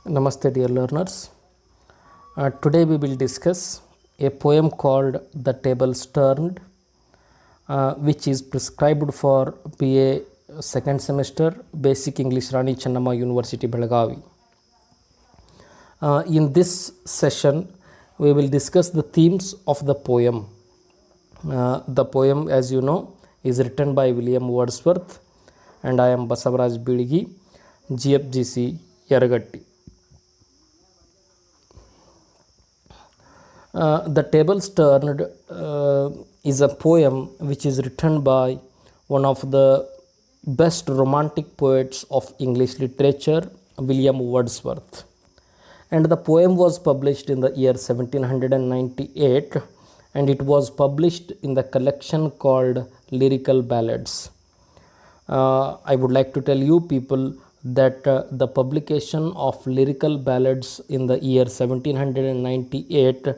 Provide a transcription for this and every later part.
Namaste, dear learners. Today we will discuss a poem called The Tables Turned, which is prescribed for BA second semester Basic English Rani Chennamma University, Belagavi. In this session, we will discuss the themes of the poem. The poem, as you know, is written by William Wordsworth, and I am Basavaraj Bidigi, GFGC Yaragatti. The Tables Turned is a poem which is written by one of the best romantic poets of English literature, William Wordsworth. And the poem was published in the year 1798, and it was published in the collection called Lyrical Ballads. I would like to tell you people that the publication of Lyrical Ballads in the year 1798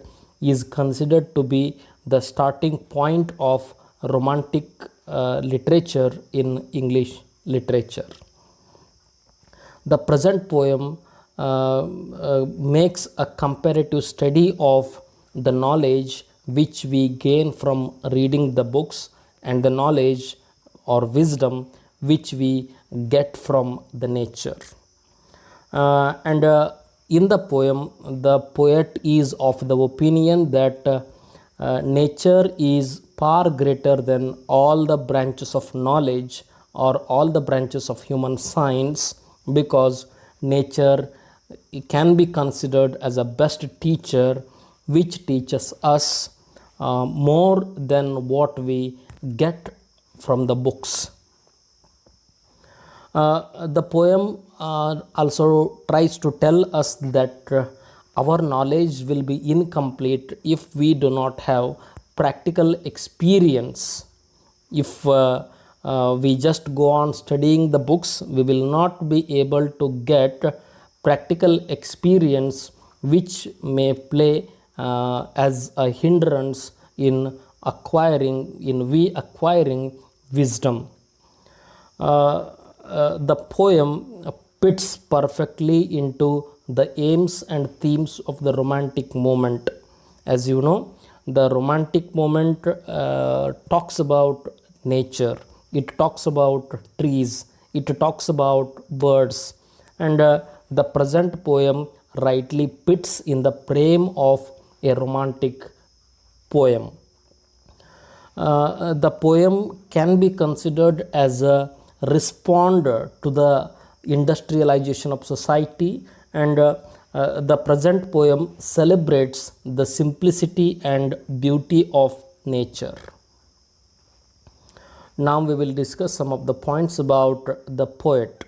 is considered to be the starting point of romantic literature in English literature. The present poem makes a comparative study of the knowledge which we gain from reading the books and the knowledge or wisdom which we get from the nature. In the poem, the poet is of the opinion that nature is far greater than all the branches of knowledge or all the branches of human science, because nature can be considered as a best teacher which teaches us more than what we get from the books. The poem also tries to tell us that our knowledge will be incomplete if we do not have practical experience. If we just go on studying the books, we will not be able to get practical experience which may play as a hindrance in acquiring wisdom. The poem fits perfectly into the aims and themes of the romantic moment. As you know, the romantic moment talks about nature, it talks about trees, it talks about birds, and the present poem rightly fits in the frame of a romantic poem. The poem can be considered as a responder to the industrialization of society, and the present poem celebrates the simplicity and beauty of nature. Now we will discuss some of the points about the poet.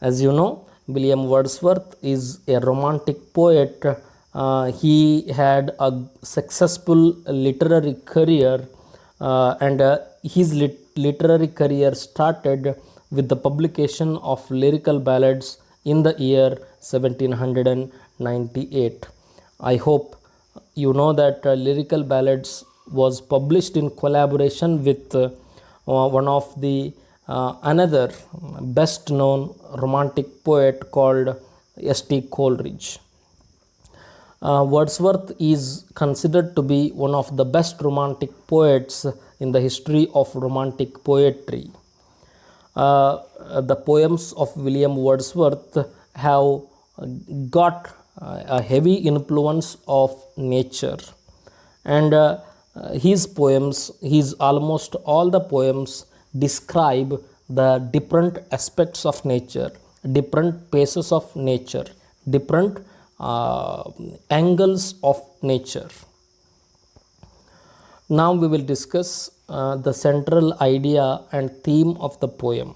As you know, William Wordsworth is a romantic poet. He had a successful literary career, and his literary career started with the publication of Lyrical Ballads in the year 1798. I hope you know that Lyrical Ballads was published in collaboration with one of the another best known romantic poet called S.T. Coleridge. Wordsworth is considered to be one of the best romantic poets in the history of romantic poetry. The poems of William Wordsworth have got a heavy influence of nature, and almost all the poems describe the different aspects of nature, different phases of nature, different angles of nature. Now we will discuss the central idea and theme of the poem.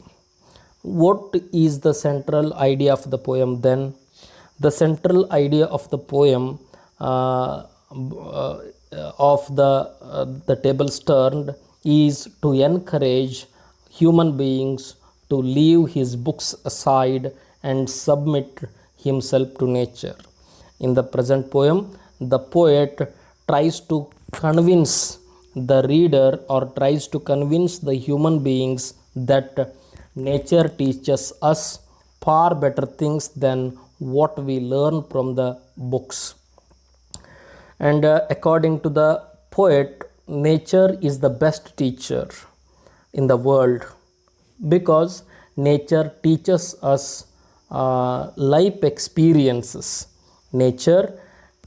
What is the central idea of the poem then? The central idea of the poem of the Tables Turned is to encourage human beings to leave his books aside and submit himself to nature. In the present poem, the poet tries to convince the reader or tries to convince the human beings that nature teaches us far better things than what we learn from the books. And according to the poet, nature is the best teacher in the world because nature teaches us life experiences. Nature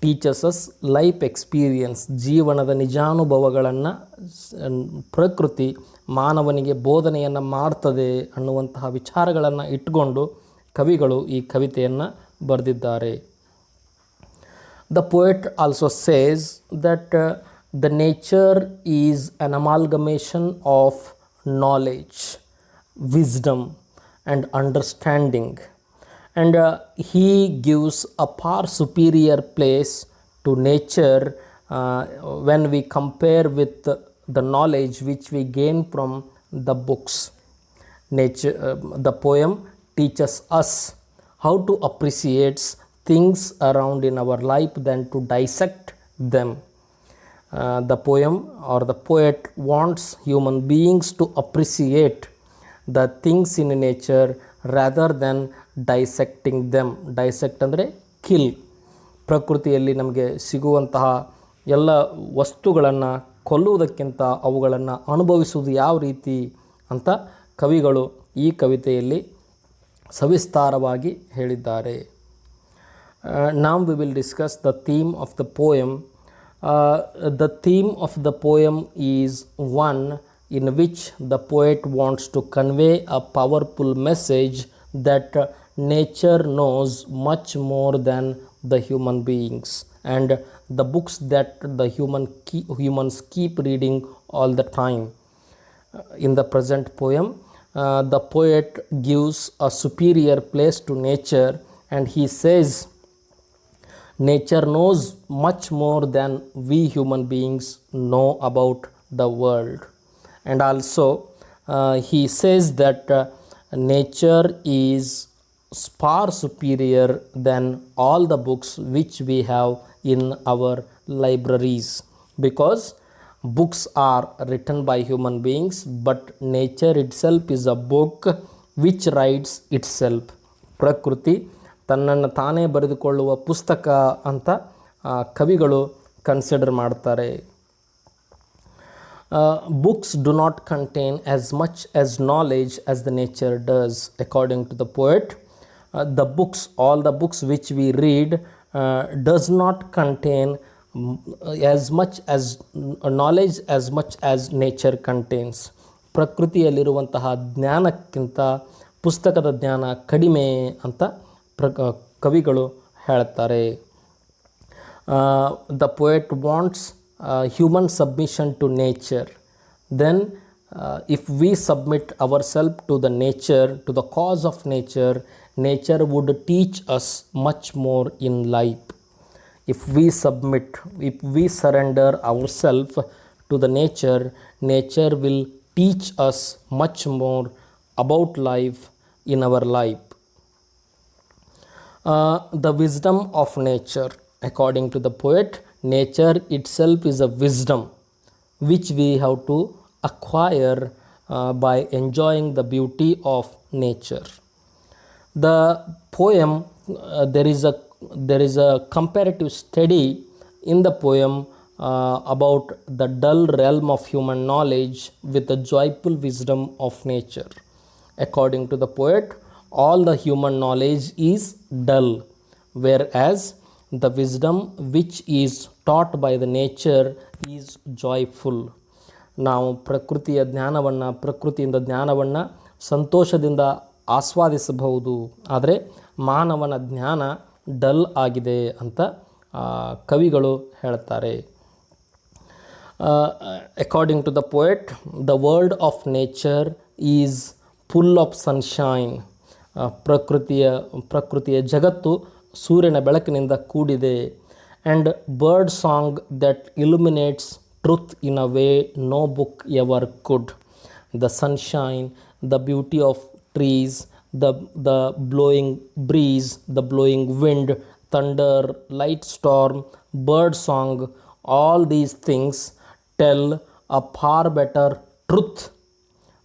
teaches us life experience, ಜೀವನದ ನಿಜಾನುಭವಗಳನ್ನು ಪ್ರಕೃತಿ ಮಾನವನಿಗೆ ಬೋಧನೆಯನ್ನು ಮಾಡ್ತದೆ ಅನ್ನುವಂತಹ ವಿಚಾರಗಳನ್ನು ಇಟ್ಟುಕೊಂಡು ಕವಿಗಳು ಈ ಕವಿತೆಯನ್ನು ಬರೆದಿದ್ದಾರೆ. The poet also says that the nature is an amalgamation of knowledge, wisdom, and understanding, and he gives a far superior place to nature when we compare with the knowledge which we gain from the books. Nature, the poem teaches us how to appreciate things around in our life than to dissect them. The poem or the poet wants human beings to appreciate the things in nature rather than dissecting them. Dissect ಅಂದರೆ kill. ಪ್ರಕೃತಿಯಲ್ಲಿ ನಮಗೆ ಸಿಗುವಂತಹ ಎಲ್ಲ ವಸ್ತುಗಳನ್ನು ಕೊಲ್ಲುವುದಕ್ಕಿಂತ ಅವುಗಳನ್ನು ಅನುಭವಿಸುವುದು ಯಾವ ರೀತಿ ಅಂತ ಕವಿಗಳು ಈ ಕವಿತೆಯಲ್ಲಿ ಸವಿಸ್ತಾರವಾಗಿ ಹೇಳಿದ್ದಾರೆ. Now we will discuss the theme of the poem. The theme of the poem is one in which the poet wants to convey a powerful message that nature knows much more than the human beings and the books that the humans keep reading all the time. In the present poem, the poet gives a superior place to nature, and he says nature knows much more than we human beings know about the world. And also he says that nature is far superior than all the books which we have in our libraries, because books are written by human beings, but nature itself is a book which writes itself. ಪ್ರಕೃತಿ ತನ್ನನ್ನು ತಾನೇ ಬರೆದುಕೊಳ್ಳುವ ಪುಸ್ತಕ ಅಂತ ಕವಿಗಳು consider ಮಾಡ್ತಾರೆ. Books do not contain as much as knowledge as the nature does, according to the poet. The books, all the books which we read, does not contain as much as knowledge as much as nature contains. ಪ್ರಕೃತಿಯಲ್ಲಿರುವಂತಹ ಜ್ಞಾನಕ್ಕಿಂತ ಪುಸ್ತಕದ ಜ್ಞಾನ ಕಡಿಮೆ ಅಂತ ಕವಿಗಳು ಹೇಳ್ತಾರೆ. The poet wants human submission to nature. Then if we submit ourselves to the nature, to the cause of nature, nature would teach us much more in life. If we submit, if we surrender ourselves to the nature, nature will teach us much more about life in our life. The wisdom of nature, according to the poet, nature itself is a wisdom which we have to acquire by enjoying the beauty of nature. The poem, there is a comparative study in the poem about the dull realm of human knowledge with the joyful wisdom of nature. According to the poet, all the human knowledge is dull, whereas the wisdom which is taught by the nature is joyful. ನಾವು ಪ್ರಕೃತಿಯ ಜ್ಞಾನವನ್ನು, ಪ್ರಕೃತಿಯಿಂದ ಜ್ಞಾನವನ್ನು ಸಂತೋಷದಿಂದ ಆಸ್ವಾದಿಸಬಹುದು, ಆದರೆ ಮಾನವನ ಜ್ಞಾನ dull ಆಗಿದೆ ಅಂತ ಕವಿಗಳು ಹೇಳ್ತಾರೆ. According to the poet, the world of nature is full of sunshine. ಪ್ರಕೃತಿಯ ಜಗತ್ತು ಸೂರ್ಯನ ಬೆಳಕಿನಿಂದ ಕೂಡಿದೆ. And bird song that illuminates truth in a way no book ever could. The sunshine, the beauty of trees, the blowing breeze, the blowing wind, thunder, light storm, bird song, all these things tell a far better truth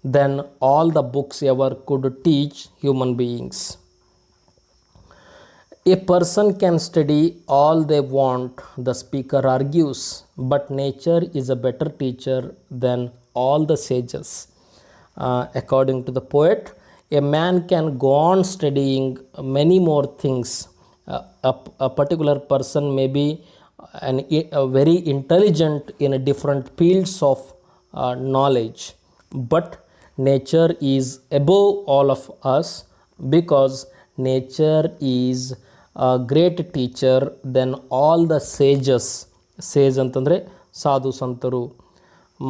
than all the books ever could teach human beings. A person can study all they want, the speaker argues, but nature is a better teacher than all the sages. According to the poet, a man can go on studying many more things. A particular person may be a very intelligent in a different fields of knowledge, but nature is above all of us because nature is a great teacher than all the sages. ಸೇಜ್ ಅಂತಂದರೆ ಸಾಧು ಸಂತರು.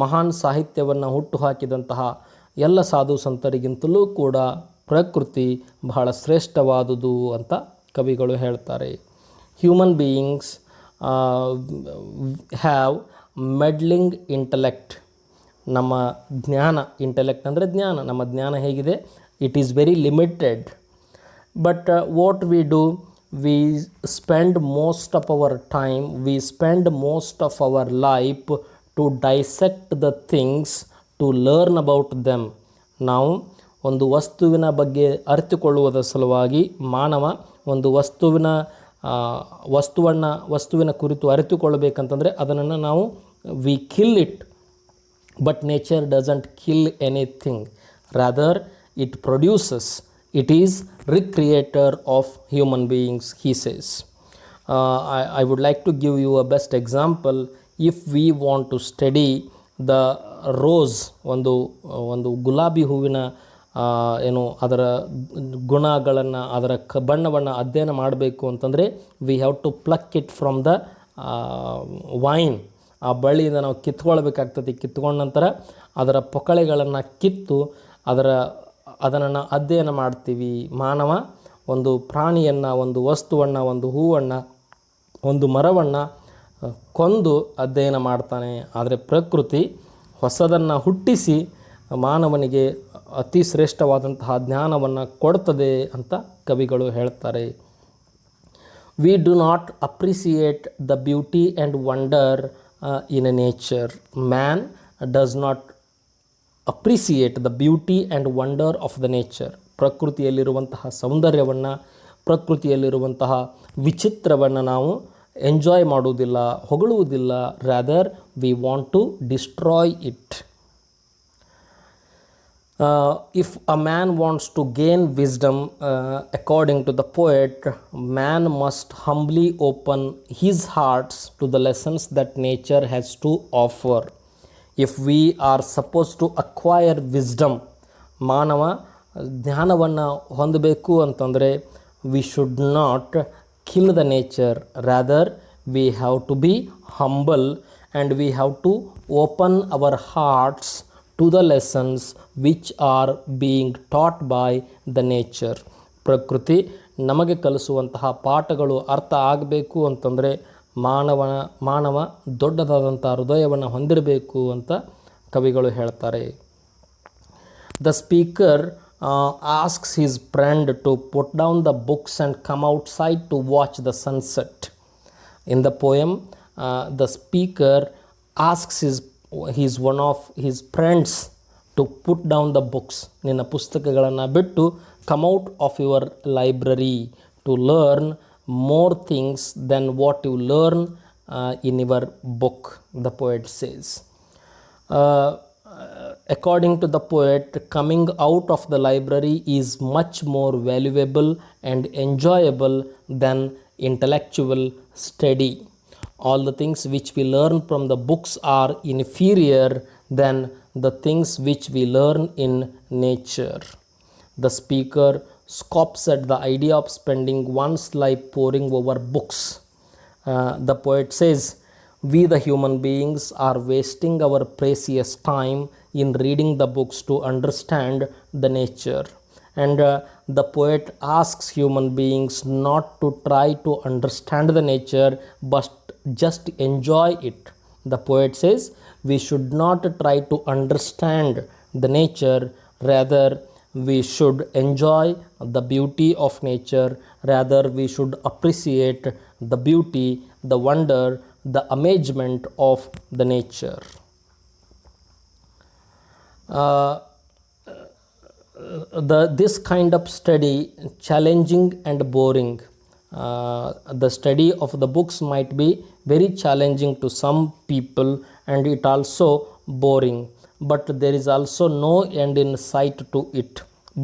ಮಹಾನ್ ಸಾಹಿತ್ಯವನ್ನು ಹುಟ್ಟುಹಾಕಿದಂತಹ ಎಲ್ಲ ಸಾಧು ಸಂತರಿಗಿಂತಲೂ ಕೂಡ ಪ್ರಕೃತಿ ಬಹಳ ಶ್ರೇಷ್ಠವಾದುದು ಅಂತ ಕವಿಗಳು ಹೇಳ್ತಾರೆ. Human beings have meddling intellect. ನಮ್ಮ ಜ್ಞಾನ, ಇಂಟೆಲೆಕ್ಟ್ ಅಂದರೆ ಜ್ಞಾನ, ನಮ್ಮ ಜ್ಞಾನ ಹೇಗಿದೆ, it is very limited. But what we do, we spend most of our time, we spend most of our life to dissect the things, to learn about them. ನಾವು ಒಂದು ವಸ್ತುವಿನ ಬಗ್ಗೆ ಅರಿತುಕೊಳ್ಳುವುದರ ಸಲುವಾಗಿ ಮಾನವ ಒಂದು ವಸ್ತುವಿನ ಕುರಿತು ಅರಿತುಕೊಳ್ಳಬೇಕಂತಂದರೆ ಅದನ್ನು ನಾವು we kill it. But nature doesn't kill anything, rather it produces. It is recreator of human beings, he says. I would like to give you a best example. If we want to study the rose, ಒಂದು ಗುಲಾಬಿ ಹೂವಿನ ಅದರ ಗುಣಗಳನ್ನು, ಅದರ ಬಣ್ಣವನ್ನು ಅಧ್ಯಯನ ಮಾಡಬೇಕು ಅಂತಂದರೆ we have to pluck it from the vine. ಆ ಬಳ್ಳಿಯಿಂದ ನಾವು ಕಿತ್ಕೊಳ್ಬೇಕಾಗ್ತದೆ. ಕಿತ್ಕೊಂಡ ನಂತರ ಅದರ ಪೊಕಳೆಗಳನ್ನು ಕಿತ್ತು ಅದನ್ನು ಅಧ್ಯಯನ ಮಾಡ್ತೀವಿ. ಮಾನವ ಒಂದು ಪ್ರಾಣಿಯನ್ನು, ಒಂದು ವಸ್ತುವನ್ನು, ಒಂದು ಹೂವನ್ನು, ಒಂದು ಮರವನ್ನು ಕೊಂದು ಅಧ್ಯಯನ ಮಾಡ್ತಾನೆ. ಆದರೆ ಪ್ರಕೃತಿ ಹೊಸದನ್ನು ಹುಟ್ಟಿಸಿ ಮಾನವನಿಗೆ ಅತಿ ಶ್ರೇಷ್ಠವಾದಂತಹ ಜ್ಞಾನವನ್ನು ಕೊಡ್ತದೆ ಅಂತ ಕವಿಗಳು ಹೇಳ್ತಾರೆ. We do not appreciate the beauty and wonder in a nature. Man does not appreciate the beauty and wonder of the nature. ಪ್ರಕೃತಿಯಲ್ಲಿರುವಂತಹ ಸೌಂದರ್ಯವನ್ನು, ಪ್ರಕೃತಿಯಲ್ಲಿರುವಂತಹ ವಿಚಿತ್ರವನ್ನು ನಾವು ಎಂಜಾಯ್ ಮಾಡುವುದಿಲ್ಲ, ಹೊಗಳುವುದಿಲ್ಲ. Rather we want to destroy it. If a man wants to gain wisdom, according to the poet, man must humbly open his hearts to the lessons that nature has to offer. If we are supposed to acquire wisdom, ಮಾನವ ಜ್ಞಾನವನ್ನು ಹೊಂದಬೇಕು ಅಂತಂದರೆ we should not kill the nature. Rather, we have to be humble and we have to open our hearts to the lessons which are being taught by the nature. ಪ್ರಕೃತಿ ನಮಗೆ ಕಲಿಸುವಂತಹ ಪಾಠಗಳು ಅರ್ಥ ಆಗಬೇಕು ಅಂತಂದರೆ ಮಾನವ ದೊಡ್ಡದಾದಂಥ ಹೃದಯವನ್ನು ಹೊಂದಿರಬೇಕು ಅಂತ ಕವಿಗಳು ಹೇಳ್ತಾರೆ. The speaker asks his friend to put down the books and come outside to watch the sunset. In the poem, the speaker asks his one of his friends to put down the books. ನಿನ್ನ ಪುಸ್ತಕಗಳನ್ನು ಬಿಟ್ಟು come out of your library to learn more things than what you learn in your book, the poet says. According to the poet, coming out of the library is much more valuable and enjoyable than intellectual study. All the things which we learn from the books are inferior than the things which we learn in nature. The speaker scoffs at the idea of spending one's life poring over books. The poet says, we the human beings are wasting our precious time in reading the books to understand the nature. And the poet asks human beings not to try to understand the nature but just enjoy it. The poet says we should not try to understand the nature, rather we should enjoy the beauty of nature. Rather we should appreciate the beauty, the wonder, the amazement of the nature. This kind of study, challenging and boring, The study of the books might be very challenging to some people and it also boring, but there is also no end in sight to it.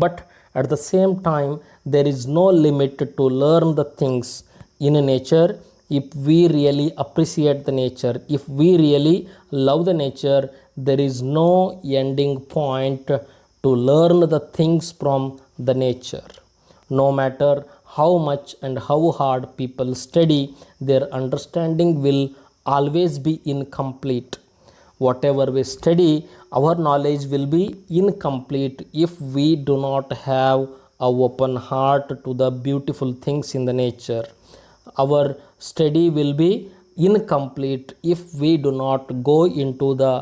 But at the same time, there is no limit to learn the things in nature if we really appreciate the nature. If we really love the nature, there is no ending point to learn the things from the nature. No matter how much and how hard people study, their understanding will always be incomplete. Whatever we study, our knowledge will be incomplete if we do not have a open heart to the beautiful things in the nature. Our study will be incomplete if we do not go into the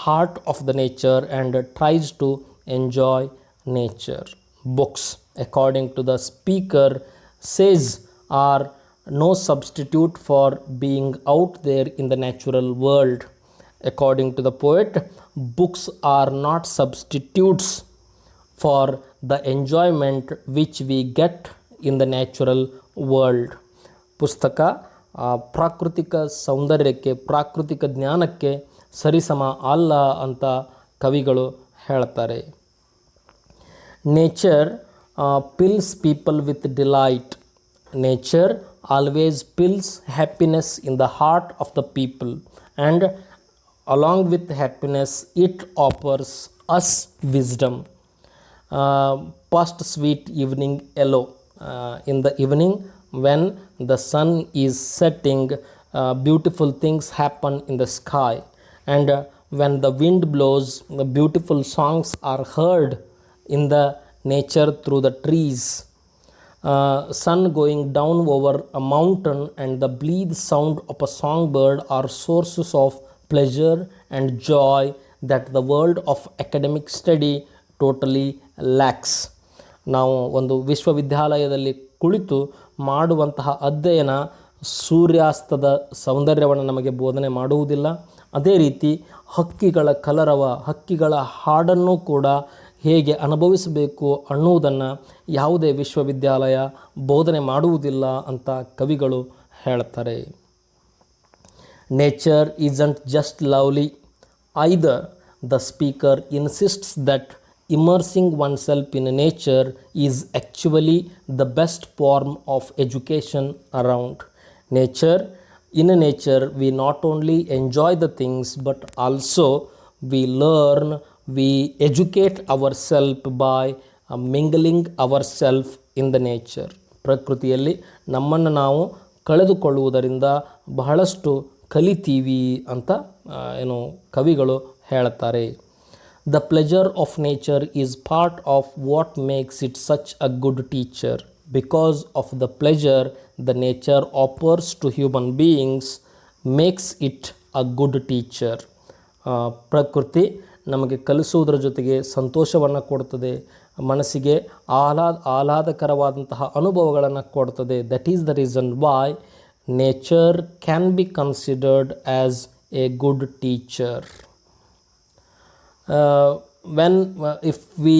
heart of the nature and tries to enjoy nature. Books, according to the speaker, says are no substitute for being out there in the natural world. According to the poet, books are not substitutes for the enjoyment which we get in the natural world. ಪುಸ್ತಕ ಪ್ರಾಕೃತಿಕ ಸೌಂದರ್ಯಕ್ಕೆ, ಪ್ರಾಕೃತಿಕ ಜ್ಞಾನಕ್ಕೆ ಸರಿಸಮ ಅಲ್ಲ ಅಂತ ಕವಿಗಳು ಹೇಳ್ತಾರೆ. Nature fills people with delight. Nature always fills happiness in the heart of the people, and along with happiness, it offers us wisdom. Past sweet evening yellow. In the evening, when the sun is setting, beautiful things happen in the sky, and when the wind blows, the beautiful songs are heard in the nature through the trees. Sun going down over a mountain and the bleed sound of a songbird are sources of pleasure and joy that the world of academic study totally lacks. ನಾವು ಒಂದು ವಿಶ್ವವಿದ್ಯಾಲಯದಲ್ಲಿ ಕುಳಿತು ಮಾಡುವಂತಹ ಅಧ್ಯಯನ ಸೂರ್ಯಾಸ್ತದ ಸೌಂದರ್ಯವನ್ನು ನಮಗೆ ಬೋಧನೆ ಮಾಡುವುದಿಲ್ಲ. ಅದೇ ರೀತಿ ಹಕ್ಕಿಗಳ ಕಲರವ, ಹಕ್ಕಿಗಳ ಹಾಡನ್ನು ಕೂಡ ಹೇಗೆ ಅನುಭವಿಸಬೇಕು ಅನ್ನುವುದನ್ನು ಯಾವುದೇ ವಿಶ್ವವಿದ್ಯಾಲಯ ಬೋಧನೆ ಮಾಡುವುದಿಲ್ಲ ಅಂತ ಕವಿಗಳು ಹೇಳ್ತಾರೆ. Nature isn't just lovely either. The speaker insists that immersing oneself in nature is actually the best form of education around. In nature, we not only enjoy the things but also we learn, we educate ourselves by mingling ourselves in the nature. ಪ್ರಕೃತಿಯಲ್ಲಿ ನಮ್ಮನ್ನು ನಾವು ಕಳೆದುಕೊಳ್ಳುವುದರಿಂದ ಬಹಳಷ್ಟು ಕಲಿತೀವಿ ಅಂತ ಕವಿಗಳು ಹೇಳ್ತಾರೆ. The pleasure of nature is part of what makes it such a good teacher. Because of the pleasure the nature offers to human beings makes it a good teacher. ಪ್ರಕೃತಿ ನಮಗೆ ಕಲಿಸುವುದರ ಜೊತೆಗೆ ಸಂತೋಷವನ್ನು ಕೊಡ್ತದೆ, ಮನಸ್ಸಿಗೆ ಆಹ್ಲಾದಕರವಾದಂತಹ ಅನುಭವಗಳನ್ನು ಕೊಡ್ತದೆ. That is the reason why nature can be considered as A good teacher. If we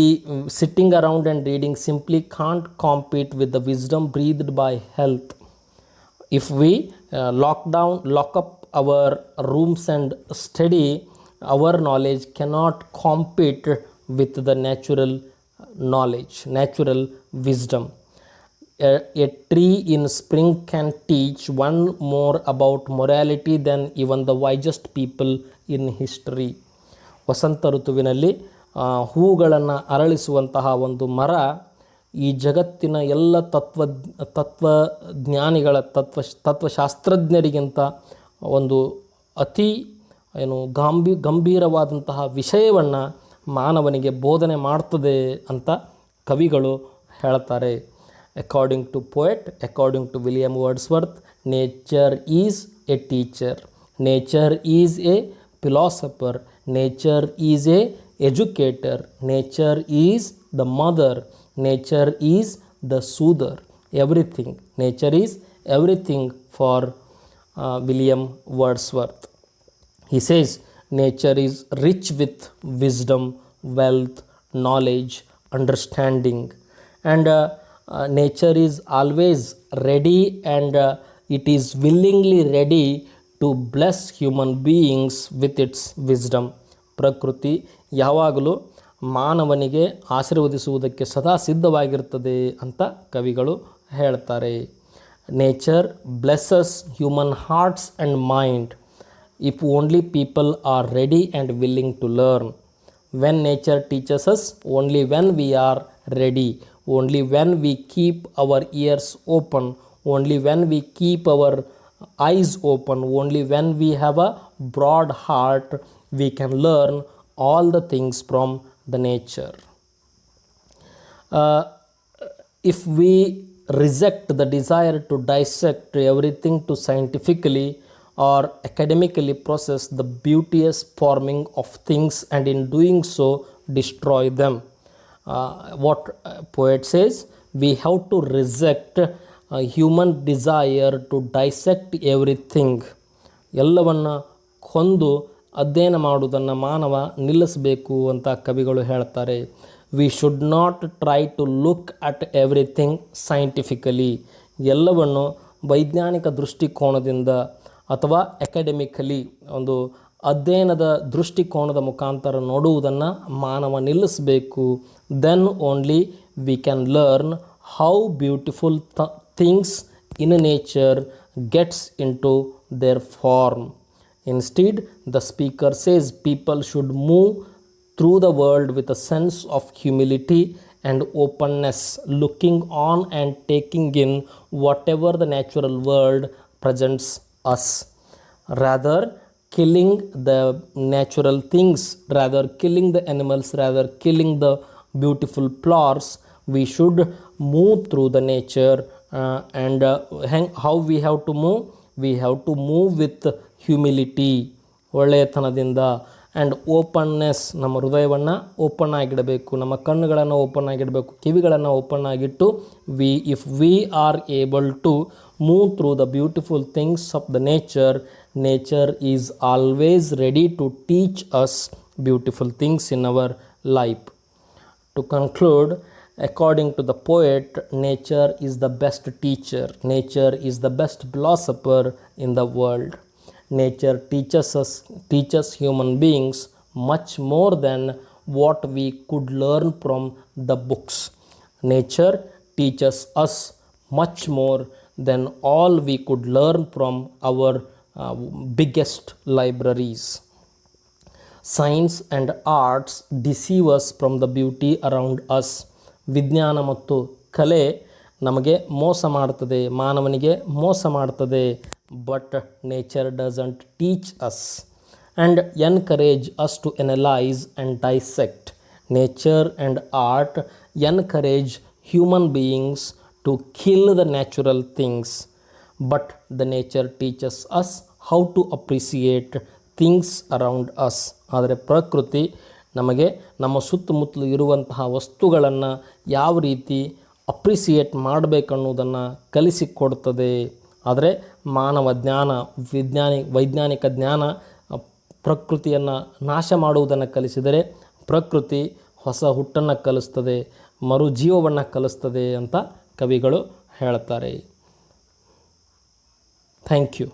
sitting around and reading simply can't compete with the wisdom breathed by health. If we lock up our rooms and study, our knowledge cannot compete with the natural knowledge, natural wisdom. A tree in spring can teach one more about morality than even the wisest people in history. ವಸಂತ ಋತುವಿನಲ್ಲಿ ಹೂಗಳನ್ನು ಅರಳಿಸುವಂತಹ ಒಂದು ಮರ ಈ ಜಗತ್ತಿನ ಎಲ್ಲ ತತ್ವಜ್ಞಾನಿಗಳ ತತ್ವಶಾಸ್ತ್ರಜ್ಞರಿಗಿಂತ ಒಂದು ಅತಿ ಗಂಭೀರವಾದಂತಹ ವಿಷಯವನ್ನು ಮಾನವನಿಗೆ ಬೋಧನೆ ಮಾಡ್ತದೆ ಅಂತ ಕವಿಗಳು ಹೇಳ್ತಾರೆ. According to poet, according to William Wordsworth, nature is a teacher, nature is a philosopher, nature is a educator, nature is the mother, nature is the soother, everything. Nature is everything for William Wordsworth. He says nature is rich with wisdom, wealth, knowledge, understanding, and nature is always ready and it is willingly ready to bless human beings with its wisdom. ಪ್ರಕೃತಿ ಯಾವಾಗಲೂ ಮಾನವನಿಗೆ ಆಶೀರ್ವದಿಸುವುದಕ್ಕೆ ಸದಾ ಸಿದ್ಧವಾಗಿರುತ್ತದೆ ಅಂತ ಕವಿಗಳು ಹೇಳ್ತಾರೆ. Nature blesses human hearts and mind if only people are ready and willing to learn. When nature teaches us, only when we are ready, only when we keep our ears open, only when we keep our eyes open, only when we have a broad heart, we can learn all the things from the nature. If we reject the desire to dissect everything to scientifically or academically process the beauteous forming of things and in doing so destroy them, what poet says, we have to reject human desire to dissect everything. ಎಲ್ಲವನ್ನು ಕೊಂದು ಅಧ್ಯಯನ ಮಾಡುವುದನ್ನು ಮಾನವ ನಿಲ್ಲಿಸಬೇಕು ಅಂತ ಕವಿಗಳು ಹೇಳ್ತಾರೆ. We should not try to look at everything scientifically, ಎಲ್ಲವನ್ನು ವೈಜ್ಞಾನಿಕ ದೃಷ್ಟಿಕೋನದಿಂದ ಅಥವಾ ಅಕಾಡೆಮಿಕಲಿ ಒಂದು ಅಧ್ಯಯನದ ದೃಷ್ಟಿಕೋನದ ಮುಖಾಂತರ ನೋಡುವುದನ್ನು ಮಾನವ ನಿಲ್ಲಿಸಬೇಕು. Then only we can learn how beautiful things in nature gets into their form. Instead, the speaker says people should move through the world with a sense of humility and openness, looking on and taking in whatever the natural world presents us. Rather killing the natural things, rather killing the animals, rather killing the beautiful flowers, we should move through the nature and how we have to move? We have to move with humility, ಒಳ್ಳೆಯತನದಿಂದ, and openness, ನಮ್ಮ ಹೃದಯವನ್ನು open ಆಗಿಡಬೇಕು, ನಮ್ಮ ಕಣ್ಣುಗಳನ್ನು open ಆಗಿಡಬೇಕು, ಕಿವಿಗಳನ್ನು open ಆಗಿಟ್ಟು if we are able to move through the beautiful things of the nature is always ready to teach us beautiful things in our life. To conclude, according to the poet, nature is the best teacher, nature is the best philosopher in the world. Nature teaches human beings much more than what we could learn from the books. Nature teaches us much more than all we could learn from our biggest libraries. Science and arts deceive us from the beauty around us. ವಿಜ್ಞಾನ ಮತ್ತು ಕಲೆ ನಮಗೆ ಮೋಸ ಮಾಡ್ತದೆ, ಮಾನವನಿಗೆ ಮೋಸ ಮಾಡ್ತದೆ. But nature doesn't teach us and encourage us to analyse and dissect. Nature and art encourage human beings to kill the natural things. But the nature teaches us how to appreciate things around us. ಆದರೆ ಪ್ರಕೃತಿ ನಮಗೆ ನಮ್ಮ ಸುತ್ತಮುತ್ತಲು ಇರುವಂತಹ ವಸ್ತುಗಳನ್ನು ಯಾವ ರೀತಿ appreciate ಮಾಡಬೇಕನ್ನುವುದನ್ನು ಕಲಿಸಿಕೊಡ್ತದೆ. ಆದರೆ ಮಾನವ ಜ್ಞಾನ, ವೈಜ್ಞಾನಿಕ ಜ್ಞಾನ ಪ್ರಕೃತಿಯನ್ನು ನಾಶ ಮಾಡುವುದನ್ನು ಕಲಿಸಿದರೆ ಪ್ರಕೃತಿ ಹೊಸ ಹುಟ್ಟನ್ನು ಕಲಿಸ್ತದೆ, ಮರುಜೀವವನ್ನು ಕಲಿಸ್ತದೆ ಅಂತ ಕವಿಗಳು ಹೇಳ್ತಾರೆ. Thank you.